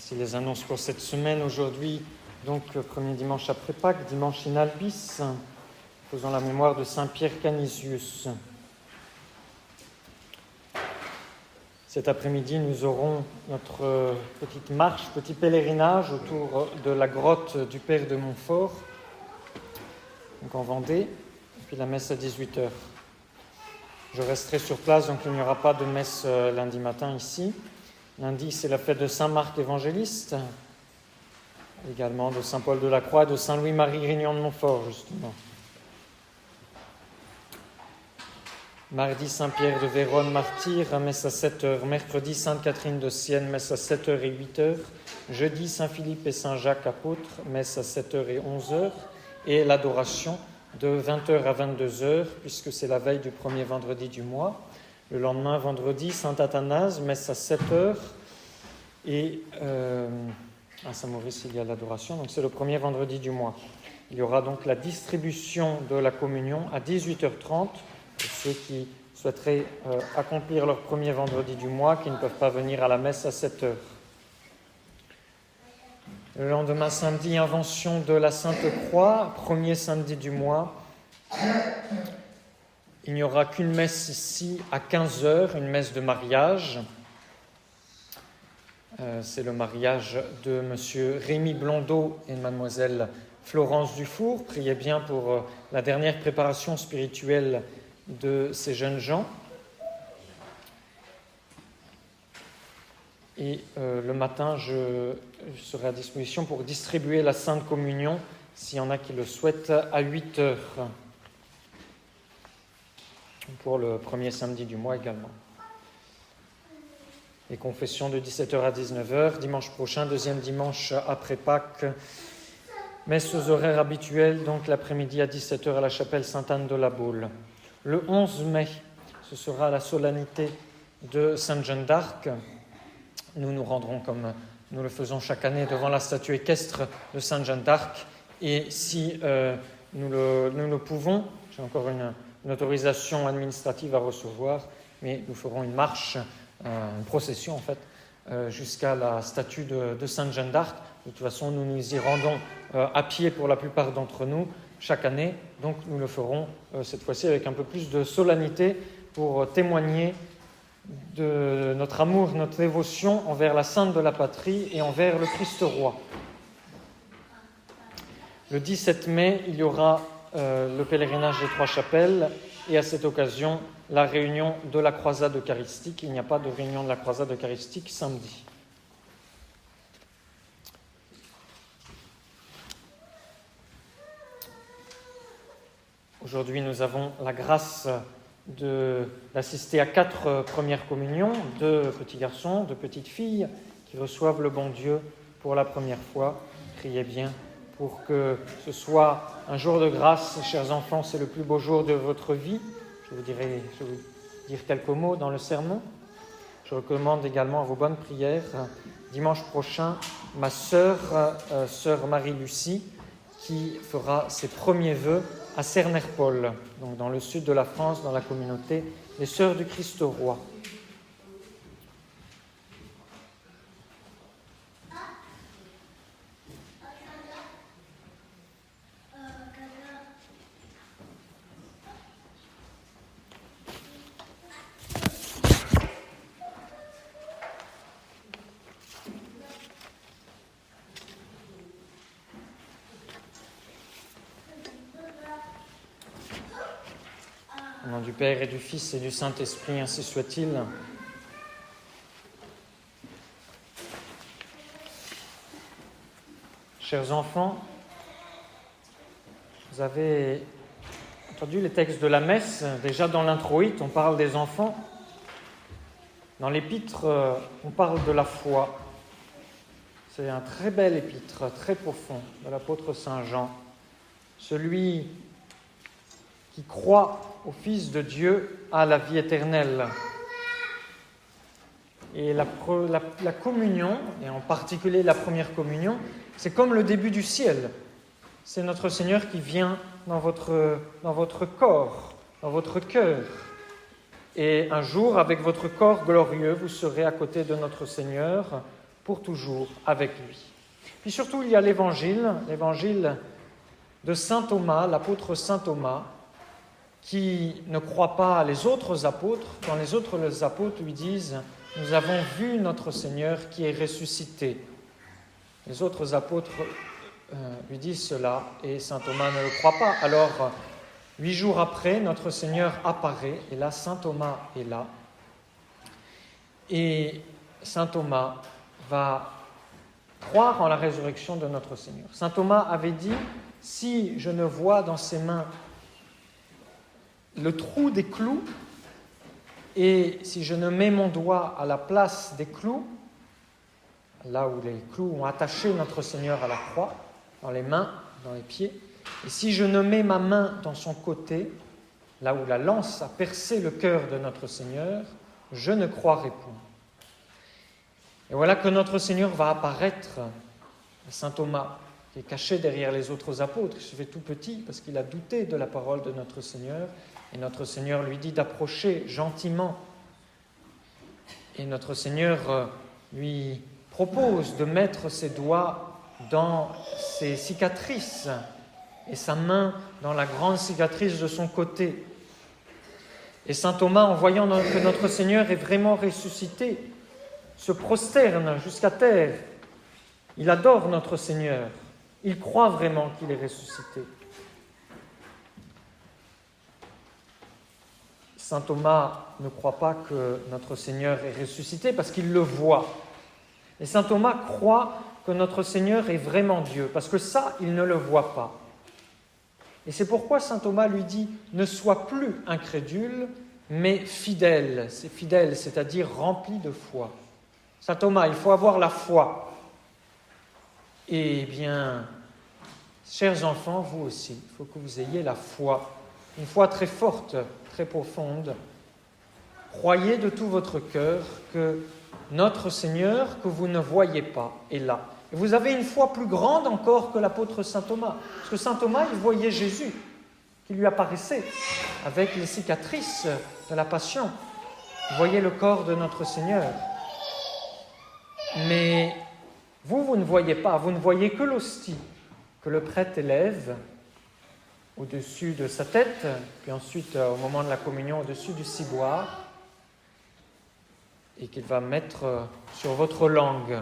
Voici les annonces pour cette semaine. Aujourd'hui, donc, premier dimanche après Pâques, dimanche in albis, faisons la mémoire de Saint Pierre Canisius. Cet après-midi, nous aurons notre petite marche, petit pèlerinage autour de la grotte du Père de Montfort, donc en Vendée, et puis la messe à 18h. Je resterai sur place, donc il n'y aura pas de messe lundi matin ici. Lundi, c'est la fête de Saint Marc évangéliste, également de Saint Paul de la Croix et de Saint Louis-Marie Grignon de Montfort, justement. Mardi, Saint Pierre de Vérone, martyr, messe à 7h. Mercredi, Sainte Catherine de Sienne, messe à 7h et 8h. Jeudi, Saint Philippe et Saint Jacques apôtres, messe à 7h et 11h. Et l'adoration de 20h à 22h, puisque c'est la veille du premier vendredi du mois. Le lendemain, vendredi, Saint Athanase, messe à 7h. Et à Saint-Maurice, il y a l'adoration, donc c'est le premier vendredi du mois. Il y aura donc la distribution de la communion à 18h30 pour ceux qui souhaiteraient accomplir leur premier vendredi du mois, qui ne peuvent pas venir à la messe à 7h. Le lendemain, samedi, invention de la Sainte Croix, premier samedi du mois. Il n'y aura qu'une messe ici à 15h, une messe de mariage. C'est le mariage de M. Rémi Blondeau et Mlle Florence Dufour. Priez bien pour la dernière préparation spirituelle de ces jeunes gens. Et le matin, je serai à disposition pour distribuer la Sainte Communion, s'il y en a qui le souhaitent, à 8h. Pour le premier samedi du mois également. Les confessions de 17h à 19h. Dimanche prochain, deuxième dimanche après Pâques, messe aux horaires habituels, donc l'après-midi à 17h à la chapelle Sainte-Anne de la Baule. Le 11 mai, ce sera la solennité de Sainte Jeanne d'Arc. Nous nous rendrons, comme nous le faisons chaque année, devant la statue équestre de Sainte Jeanne d'Arc. Et si nous le pouvons, j'ai encore une autorisation administrative à recevoir, mais nous ferons une marche, une procession en fait, jusqu'à la statue de Sainte Jeanne d'Arc. De toute façon, nous nous y rendons à pied pour la plupart d'entre nous chaque année, donc nous le ferons cette fois-ci avec un peu plus de solennité pour témoigner de notre amour, notre dévotion envers la Sainte de la Patrie et envers le Christ Roi. Le 17 mai, il y aura le pèlerinage des Trois Chapelles et à cette occasion, la réunion de la croisade eucharistique. Il n'y a pas de réunion de la croisade eucharistique samedi. Aujourd'hui, nous avons la grâce d'assister à 4 premières communions, 2 petits garçons, 2 petites filles qui reçoivent le bon Dieu pour la première fois. Priez bien pour que ce soit un jour de grâce. Chers enfants, c'est le plus beau jour de votre vie. Je vais vous dire quelques mots dans le sermon. Je recommande également à vos bonnes prières. Dimanche prochain, ma sœur Marie-Lucie, qui fera ses premiers vœux à Cernerpol, donc dans le sud de la France, dans la communauté des Sœurs du Christ Roi. Au nom du Père et du Fils et du Saint-Esprit, ainsi soit-il. Chers enfants, vous avez entendu les textes de la messe. Déjà dans l'introïte, on parle des enfants. Dans l'épître, on parle de la foi. C'est un très bel épître, très profond, de l'apôtre Saint Jean. Celui qui croit au Fils de Dieu a la vie éternelle. Et la communion, et en particulier la première communion, c'est comme le début du ciel. C'est notre Seigneur qui vient dans votre corps, dans votre cœur. Et un jour, avec votre corps glorieux, vous serez à côté de notre Seigneur pour toujours avec lui. Puis surtout, il y a l'évangile de saint Thomas, l'apôtre saint Thomas, qui ne croit pas les autres apôtres, quand les autres apôtres lui disent « Nous avons vu notre Seigneur qui est ressuscité ». Les autres apôtres lui disent cela et saint Thomas ne le croit pas. Alors, 8 jours après, notre Seigneur apparaît et là, saint Thomas est là. Et saint Thomas va croire en la résurrection de notre Seigneur. Saint Thomas avait dit « Si je ne vois dans ses mains le trou des clous, et si je ne mets mon doigt à la place des clous, là où les clous ont attaché notre Seigneur à la croix, dans les mains, dans les pieds, et si je ne mets ma main dans son côté, là où la lance a percé le cœur de notre Seigneur, je ne croirai point. » Et voilà que notre Seigneur va apparaître à saint Thomas, qui est caché derrière les autres apôtres. Il se fait tout petit parce qu'il a douté de la parole de notre Seigneur. Et notre Seigneur lui dit d'approcher gentiment. Et notre Seigneur lui propose de mettre ses doigts dans ses cicatrices et sa main dans la grande cicatrice de son côté. Et saint Thomas, en voyant que notre Seigneur est vraiment ressuscité, se prosterne jusqu'à terre. Il adore notre Seigneur. Il croit vraiment qu'il est ressuscité. Saint Thomas ne croit pas que notre Seigneur est ressuscité parce qu'il le voit. Et saint Thomas croit que notre Seigneur est vraiment Dieu, parce que ça, il ne le voit pas. Et c'est pourquoi saint Thomas lui dit « Ne sois plus incrédule, mais fidèle ». C'est fidèle, c'est-à-dire rempli de foi. Saint Thomas, il faut avoir la foi. Eh bien, chers enfants, vous aussi, il faut que vous ayez la foi. Une foi très forte, très profonde. Croyez de tout votre cœur que notre Seigneur, que vous ne voyez pas, est là. Et vous avez une foi plus grande encore que l'apôtre saint Thomas. Parce que saint Thomas, il voyait Jésus qui lui apparaissait avec les cicatrices de la Passion. Il voyait le corps de notre Seigneur. Mais vous ne voyez pas, vous ne voyez que l'hostie que le prêtre élève au-dessus de sa tête, puis ensuite, au moment de la communion, au-dessus du ciboire, et qu'il va mettre sur votre langue.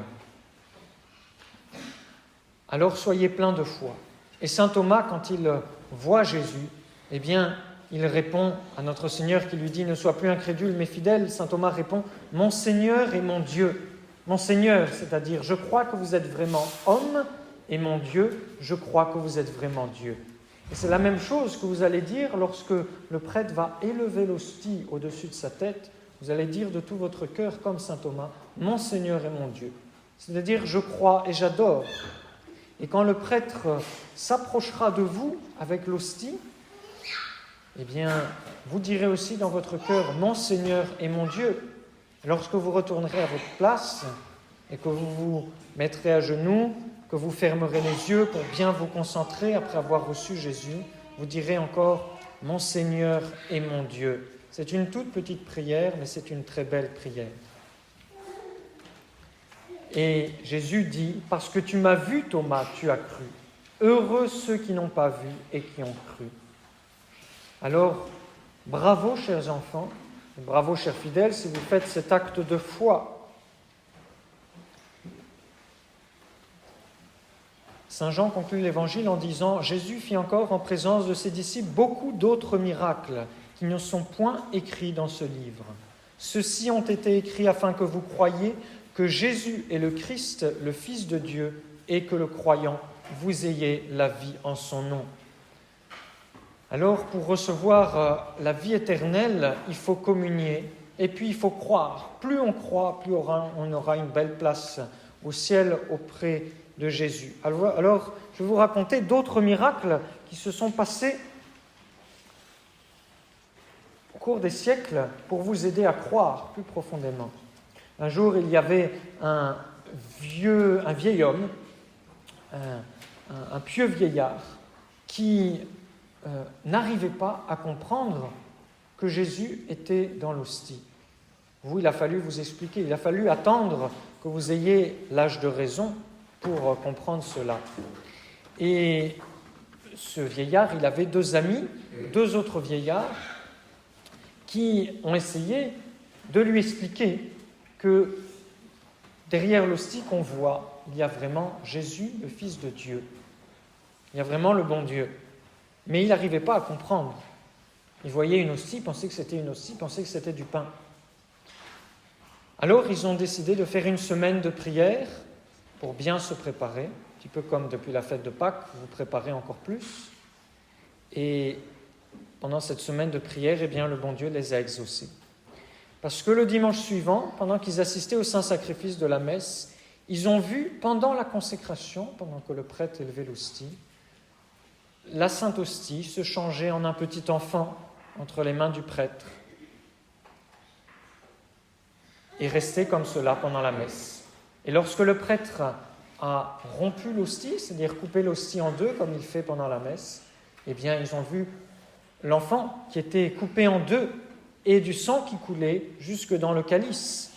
Alors soyez pleins de foi. Et saint Thomas, quand il voit Jésus, eh bien, il répond à notre Seigneur qui lui dit « Ne sois plus incrédule, mais fidèle ». Saint Thomas répond « Mon Seigneur et mon Dieu ». Mon Seigneur, c'est-à-dire, je crois que vous êtes vraiment homme, et mon Dieu, je crois que vous êtes vraiment Dieu. Et c'est la même chose que vous allez dire lorsque le prêtre va élever l'hostie au-dessus de sa tête. Vous allez dire de tout votre cœur, comme saint Thomas, « Mon Seigneur et mon Dieu ». C'est-à-dire, je crois et j'adore. Et quand le prêtre s'approchera de vous avec l'hostie, eh bien, vous direz aussi dans votre cœur « Mon Seigneur et mon Dieu ». Lorsque vous retournerez à votre place et que vous vous mettrez à genoux, que vous fermerez les yeux pour bien vous concentrer après avoir reçu Jésus, vous direz encore « Mon Seigneur et mon Dieu ». C'est une toute petite prière, mais c'est une très belle prière. Et Jésus dit « Parce que tu m'as vu, Thomas, tu as cru. Heureux ceux qui n'ont pas vu et qui ont cru. » Alors, bravo, chers enfants, bravo, chers fidèles, si vous faites cet acte de foi. Saint Jean conclut l'Évangile en disant « Jésus fit encore en présence de ses disciples beaucoup d'autres miracles qui ne sont point écrits dans ce livre. Ceux-ci ont été écrits afin que vous croyiez que Jésus est le Christ, le Fils de Dieu, et que le croyant, vous ayez la vie en son nom. » Alors, pour recevoir la vie éternelle, il faut communier et puis il faut croire. Plus on croit, plus on aura une belle place au ciel auprès de Jésus. Alors, je vais vous raconter d'autres miracles qui se sont passés au cours des siècles pour vous aider à croire plus profondément. Un jour, il y avait un vieil homme, un pieux vieillard, qui n'arrivait pas à comprendre que Jésus était dans l'hostie. Vous, il a fallu vous expliquer, il a fallu attendre que vous ayez l'âge de raison pour comprendre cela. Et ce vieillard, il avait 2 amis, 2 autres vieillards, qui ont essayé de lui expliquer que derrière l'hostie qu'on voit, il y a vraiment Jésus, le Fils de Dieu. Il y a vraiment le bon Dieu. Mais il n'arrivait pas à comprendre. Il voyait une hostie, pensait que c'était une hostie, pensait que c'était du pain. Alors, ils ont décidé de faire une semaine de prière pour bien se préparer, un petit peu comme depuis la fête de Pâques, vous préparez encore plus. Et pendant cette semaine de prière, eh bien, le bon Dieu les a exaucés. Parce que le dimanche suivant, pendant qu'ils assistaient au Saint-Sacrifice de la messe, ils ont vu, pendant la consécration, pendant que le prêtre élevait l'hostie, la Sainte Hostie se changer en un petit enfant entre les mains du prêtre et rester comme cela pendant la messe. Et lorsque le prêtre a rompu l'hostie, c'est-à-dire coupé l'hostie en 2, comme il fait pendant la messe, eh bien, ils ont vu l'enfant qui était coupé en 2 et du sang qui coulait jusque dans le calice.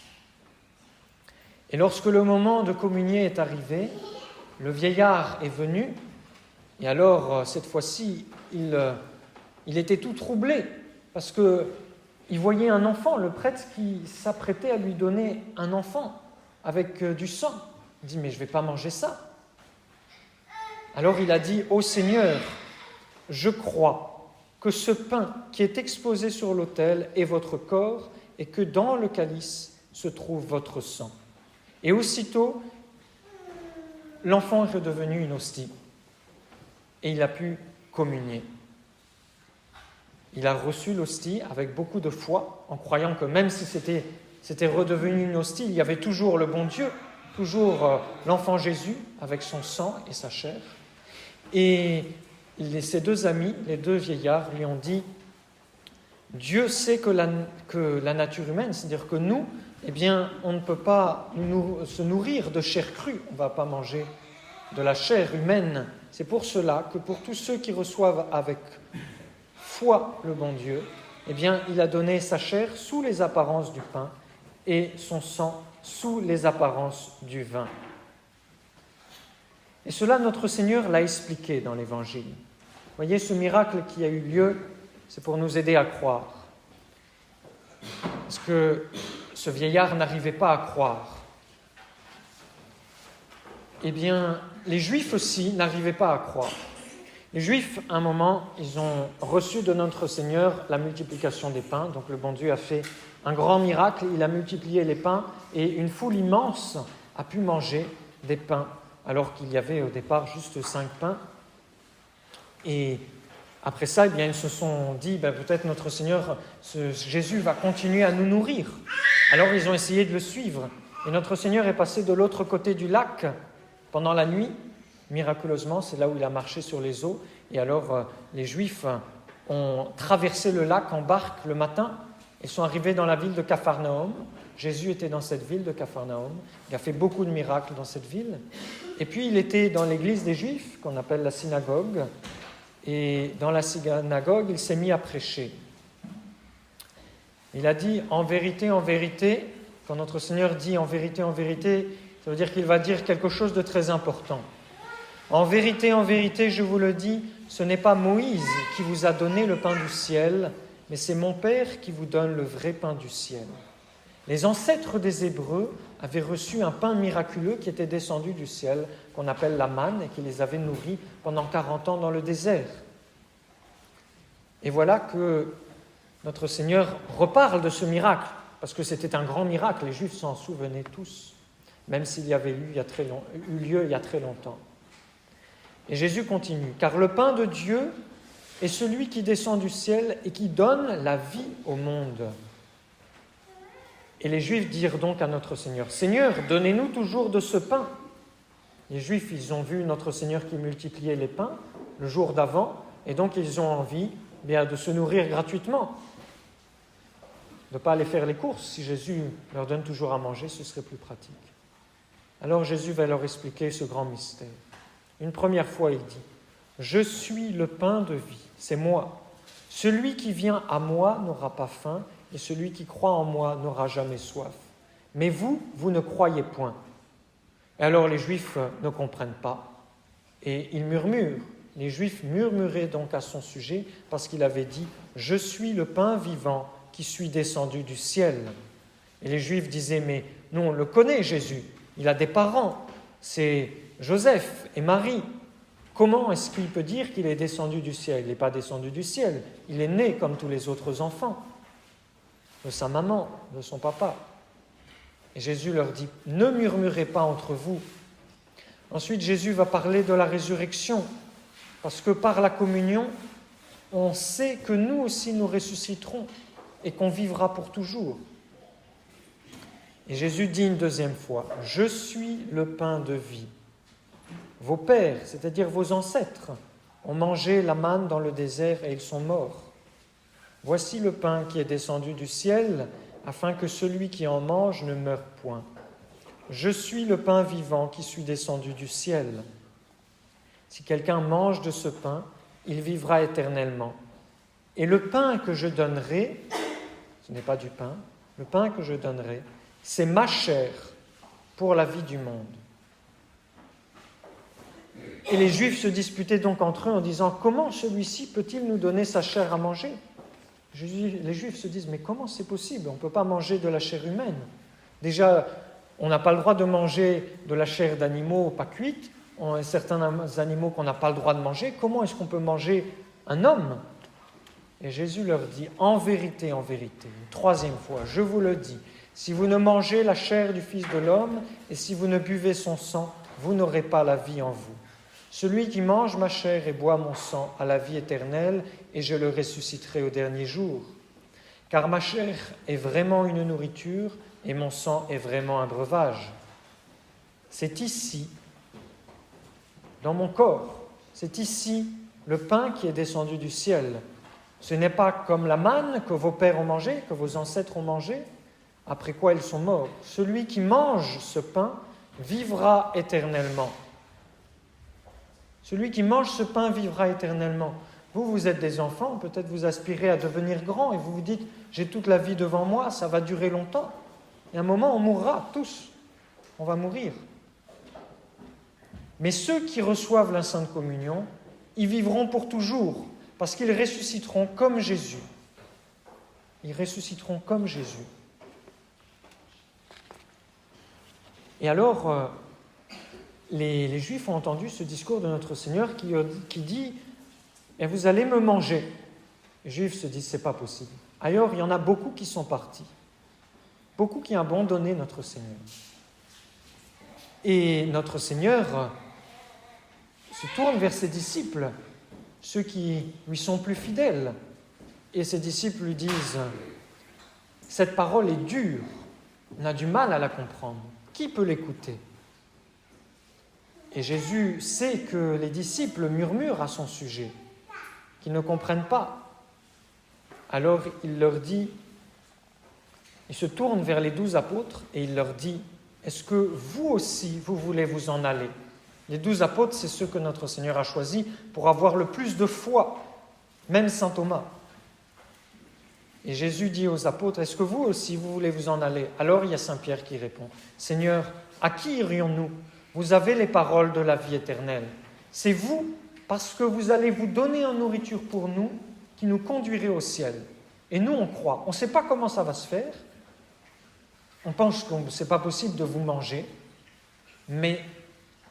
Et lorsque le moment de communier est arrivé, le vieillard est venu, et alors, cette fois-ci, il était tout troublé, parce qu'il voyait un enfant, le prêtre qui s'apprêtait à lui donner un enfant avec du sang. Il dit, mais je ne vais pas manger ça. Alors il a dit, ô Seigneur, je crois que ce pain qui est exposé sur l'autel est votre corps et que dans le calice se trouve votre sang. Et aussitôt, l'enfant est redevenu une hostie et il a pu communier. Il a reçu l'hostie avec beaucoup de foi, en croyant que même si c'était redevenu une hostie, il y avait toujours le bon Dieu, toujours l'enfant Jésus avec son sang et sa chair. Et ses 2 amis, les 2 vieillards, lui ont dit « Dieu sait que la nature humaine, c'est-à-dire que nous, eh bien, on ne peut pas se nourrir de chair crue, on ne va pas manger de la chair humaine. C'est pour cela que pour tous ceux qui reçoivent avec foi le bon Dieu, eh bien, il a donné sa chair sous les apparences du pain et son sang sous les apparences du vin. » Et cela, notre Seigneur l'a expliqué dans l'Évangile. Vous voyez, ce miracle qui a eu lieu, c'est pour nous aider à croire. Parce que ce vieillard n'arrivait pas à croire. Eh bien, les Juifs aussi n'arrivaient pas à croire. Les Juifs, à un moment, ils ont reçu de notre Seigneur la multiplication des pains. Donc le bon Dieu a fait un grand miracle, il a multiplié les pains et une foule immense a pu manger des pains, alors qu'il y avait au départ juste 5 pains. Et après ça, eh bien, ils se sont dit, peut-être notre Seigneur, Jésus va continuer à nous nourrir. Alors ils ont essayé de le suivre. Et notre Seigneur est passé de l'autre côté du lac pendant la nuit. Miraculeusement, c'est là où il a marché sur les eaux. Et alors, les Juifs ont traversé le lac en barque le matin et sont arrivés dans la ville de Capharnaüm. Jésus était dans cette ville de Capharnaüm. Il a fait beaucoup de miracles dans cette ville. Et puis, il était dans l'église des Juifs, qu'on appelle la synagogue. Et dans la synagogue, il s'est mis à prêcher. Il a dit « En vérité, quand notre Seigneur dit « en vérité », ça veut dire qu'il va dire quelque chose de très important. En vérité, je vous le dis, ce n'est pas Moïse qui vous a donné le pain du ciel, mais c'est mon Père qui vous donne le vrai pain du ciel. Les ancêtres des Hébreux avaient reçu un pain miraculeux qui était descendu du ciel, qu'on appelle la manne, et qui les avait nourris pendant 40 ans dans le désert. Et voilà que notre Seigneur reparle de ce miracle, parce que c'était un grand miracle, les Juifs s'en souvenaient tous, même s'il y avait eu lieu il y a très longtemps. Et Jésus continue, « Car le pain de Dieu est celui qui descend du ciel et qui donne la vie au monde. » Et les Juifs dirent donc à notre Seigneur, « Seigneur, donnez-nous toujours de ce pain. » Les Juifs, ils ont vu notre Seigneur qui multipliait les pains le jour d'avant, et donc ils ont envie de se nourrir gratuitement. De ne pas aller faire les courses. Si Jésus leur donne toujours à manger, ce serait plus pratique. Alors Jésus va leur expliquer ce grand mystère. Une première fois, il dit « Je suis le pain de vie, c'est moi. Celui qui vient à moi n'aura pas faim, et celui qui croit en moi n'aura jamais soif. Mais vous, vous ne croyez point. » Et alors les Juifs ne comprennent pas, et ils murmurent. Les Juifs murmuraient donc à son sujet, parce qu'il avait dit « Je suis le pain vivant qui suis descendu du ciel. » Et les Juifs disaient « Mais nous, on le connaît, Jésus. Il a des parents. C'est Joseph et Marie. Comment est-ce qu'il peut dire qu'il est descendu du ciel ? Il n'est pas descendu du ciel. Il est né comme tous les autres enfants, de sa maman, de son papa. » Et Jésus leur dit « Ne murmurez pas entre vous. » Ensuite, Jésus va parler de la résurrection, parce que par la communion, on sait que nous aussi nous ressusciterons et qu'on vivra pour toujours. Et Jésus dit une deuxième fois « Je suis le pain de vie. » Vos pères, c'est-à-dire vos ancêtres, ont mangé la manne dans le désert et ils sont morts. Voici le pain qui est descendu du ciel, afin que celui qui en mange ne meure point. Je suis le pain vivant qui suis descendu du ciel. Si quelqu'un mange de ce pain, il vivra éternellement. Et le pain que je donnerai, ce n'est pas du pain, le pain que je donnerai, c'est ma chair pour la vie du monde. Et les Juifs se disputaient donc entre eux en disant « Comment celui-ci peut-il nous donner sa chair à manger ?» Les Juifs se disent « Mais comment c'est possible ? On ne peut pas manger de la chair humaine. Déjà, on n'a pas le droit de manger de la chair d'animaux pas cuite. On a certains animaux qu'on n'a pas le droit de manger. Comment est-ce qu'on peut manger un homme ?» Et Jésus leur dit « En vérité, une troisième fois, je vous le dis, si vous ne mangez la chair du Fils de l'homme et si vous ne buvez son sang, vous n'aurez pas la vie en vous. Celui qui mange ma chair et boit mon sang a la vie éternelle, et je le ressusciterai au dernier jour. Car ma chair est vraiment une nourriture, et mon sang est vraiment un breuvage. C'est ici, dans mon corps, c'est ici le pain qui est descendu du ciel. Ce n'est pas comme la manne que vos pères ont mangé, que vos ancêtres ont mangé, après quoi ils sont morts. Celui qui mange ce pain vivra éternellement. Celui qui mange ce pain vivra éternellement. Vous êtes des enfants, peut-être vous aspirez à devenir grands et vous vous dites « j'ai toute la vie devant moi, ça va durer longtemps ». Et à un moment, on mourra, tous. On va mourir. Mais ceux qui reçoivent la Sainte Communion, ils vivront pour toujours, parce qu'ils ressusciteront comme Jésus. Ils ressusciteront comme Jésus. Et alors, les Juifs ont entendu ce discours de notre Seigneur qui dit « Et vous allez me manger ». Les Juifs se disent « c'est pas possible ». Ailleurs, il y en a beaucoup qui sont partis, beaucoup qui ont abandonné notre Seigneur. Et notre Seigneur se tourne vers ses disciples, ceux qui lui sont plus fidèles. Et ses disciples lui disent « Cette parole est dure, on a du mal à la comprendre. Qui peut l'écouter ?» Et Jésus sait que les disciples murmurent à son sujet, qu'ils ne comprennent pas. Alors il leur dit, il se tourne vers les 12 apôtres et il leur dit « Est-ce que vous aussi, vous voulez vous en aller ?» Les 12 apôtres, c'est ceux que notre Seigneur a choisis pour avoir le plus de foi, même saint Thomas. Et Jésus dit aux apôtres « Est-ce que vous aussi, vous voulez vous en aller ?» Alors il y a saint Pierre qui répond « Seigneur, à qui irions-nous ? Vous avez les paroles de la vie éternelle. C'est vous, parce que vous allez vous donner en nourriture pour nous, qui nous conduirez au ciel. Et nous, on croit. On ne sait pas comment ça va se faire. On pense que ce n'est pas possible de vous manger. Mais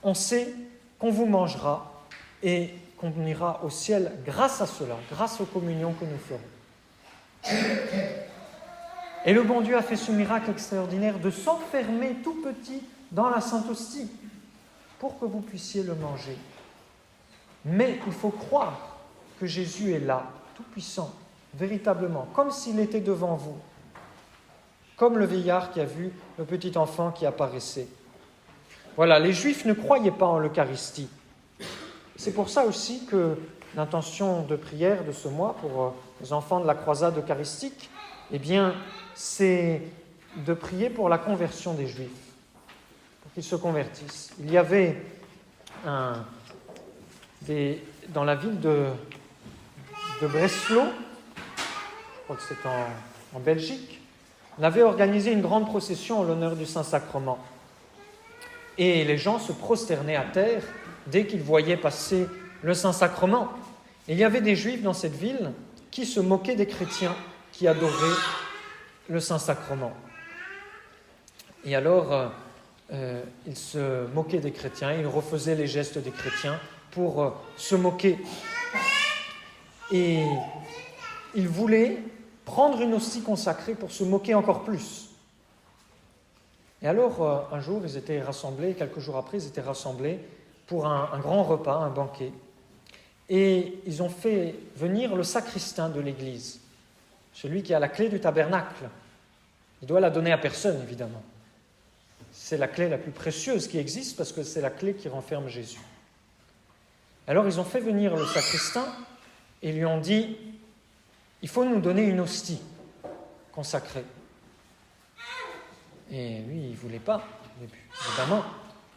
on sait qu'on vous mangera et qu'on ira au ciel grâce à cela, grâce aux communions que nous ferons. Et le bon Dieu a fait ce miracle extraordinaire de s'enfermer tout petit dans la Sainte Hostie, pour que vous puissiez le manger. Mais il faut croire que Jésus est là, tout-puissant, véritablement, comme s'il était devant vous, comme le vieillard qui a vu le petit enfant qui apparaissait. Voilà, les Juifs ne croyaient pas en l'Eucharistie. C'est pour ça aussi que l'intention de prière de ce mois pour les enfants de la croisade eucharistique, eh bien, c'est de prier pour la conversion des Juifs, pour qu'ils se convertissent. Il y avait dans la ville de Breslau, crois que c'est en Belgique, on avait organisé une grande procession en l'honneur du Saint-Sacrement. Et les gens se prosternaient à terre dès qu'ils voyaient passer le Saint-Sacrement. Et il y avait des Juifs dans cette ville qui se moquaient des chrétiens qui adoraient le Saint-Sacrement. Et alors, ils se moquaient des chrétiens, ils refaisaient les gestes des chrétiens pour se moquer. Et ils voulaient prendre une hostie consacrée pour se moquer encore plus. Et alors, un jour, ils étaient rassemblés, quelques jours après, ils étaient rassemblés pour un grand repas, un banquet. Et ils ont fait venir le sacristain de l'église, celui qui a la clé du tabernacle. Il doit la donner à personne, évidemment. C'est la clé la plus précieuse qui existe parce que c'est la clé qui renferme Jésus. Alors, ils ont fait venir le sacristain et lui ont dit « Il faut nous donner une hostie consacrée. » Et lui, il ne voulait pas, au début, évidemment,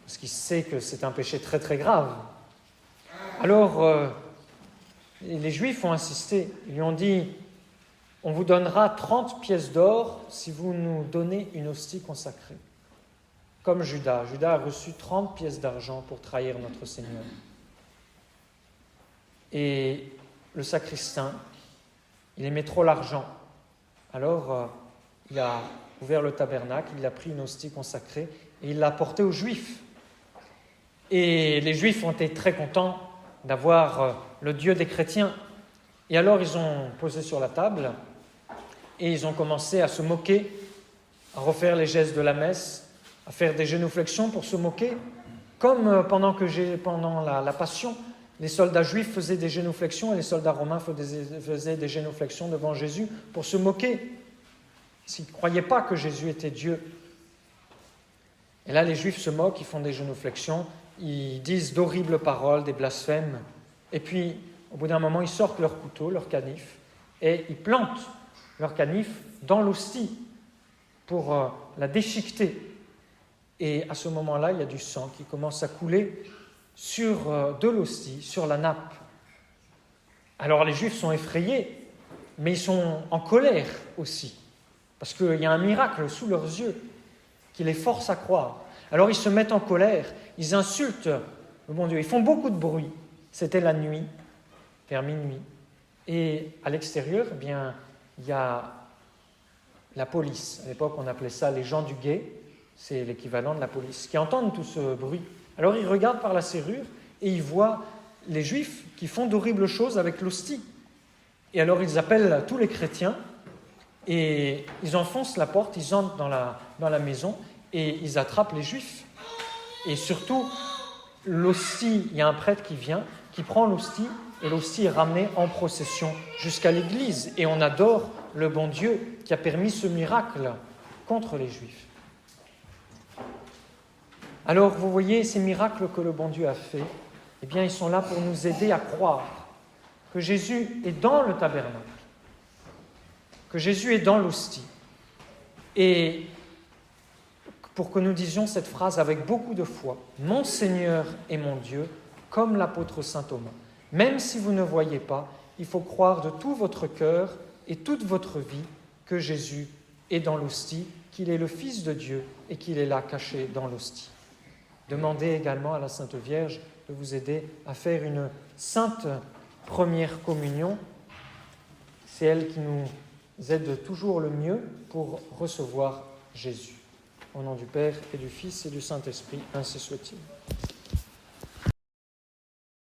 parce qu'il sait que c'est un péché très très grave. Alors, les Juifs ont insisté, ils lui ont dit « On vous donnera 30 pièces d'or si vous nous donnez une hostie consacrée. » Comme Judas. Judas a reçu 30 pièces d'argent pour trahir notre Seigneur. Et le sacristain, il aimait trop l'argent. Alors, il a ouvert le tabernacle, il a pris une hostie consacrée et il l'a apportée aux Juifs. Et les Juifs ont été très contents d'avoir le Dieu des chrétiens. Et alors, ils ont posé sur la table et ils ont commencé à se moquer, à refaire les gestes de la messe, à faire des génuflexions pour se moquer, comme pendant la Passion, les soldats juifs faisaient des génuflexions et les soldats romains faisaient des génuflexions devant Jésus pour se moquer, s'ils ne croyaient pas que Jésus était Dieu. Et là, les Juifs se moquent, ils font des génuflexions, ils disent d'horribles paroles, des blasphèmes, et puis, au bout d'un moment, ils sortent leur couteau, leur canif, et ils plantent leur canif dans l'hostie pour la déchiqueter. Et à ce moment-là, il y a du sang qui commence à couler de l'hostie, sur la nappe. Alors les Juifs sont effrayés, mais ils sont en colère aussi, parce qu'il y a un miracle sous leurs yeux qui les force à croire. Alors ils se mettent en colère, ils insultent le bon Dieu, ils font beaucoup de bruit. C'était la nuit, vers minuit. Et à l'extérieur, eh bien, il y a la police. À l'époque, on appelait ça les gens du guet, c'est l'équivalent de la police, qui entendent tout ce bruit. Alors ils regardent par la serrure et ils voient les Juifs qui font d'horribles choses avec l'hostie. Et alors ils appellent tous les chrétiens et ils enfoncent la porte, ils entrent dans la maison et ils attrapent les Juifs. Et surtout, l'hostie, il y a un prêtre qui vient, qui prend l'hostie et l'hostie est ramenée en procession jusqu'à l'église. Et on adore le bon Dieu qui a permis ce miracle contre les Juifs. Alors, vous voyez, ces miracles que le bon Dieu a faits, eh bien, ils sont là pour nous aider à croire que Jésus est dans le tabernacle, que Jésus est dans l'hostie. Et pour que nous disions cette phrase avec beaucoup de foi, « Mon Seigneur et mon Dieu », comme l'apôtre saint Thomas. Même si vous ne voyez pas, il faut croire de tout votre cœur et toute votre vie que Jésus est dans l'hostie, qu'il est le Fils de Dieu et qu'il est là caché dans l'hostie. Demandez également à la Sainte Vierge de vous aider à faire une sainte première communion. C'est elle qui nous aide toujours le mieux pour recevoir Jésus. Au nom du Père et du Fils et du Saint-Esprit, ainsi soit-il.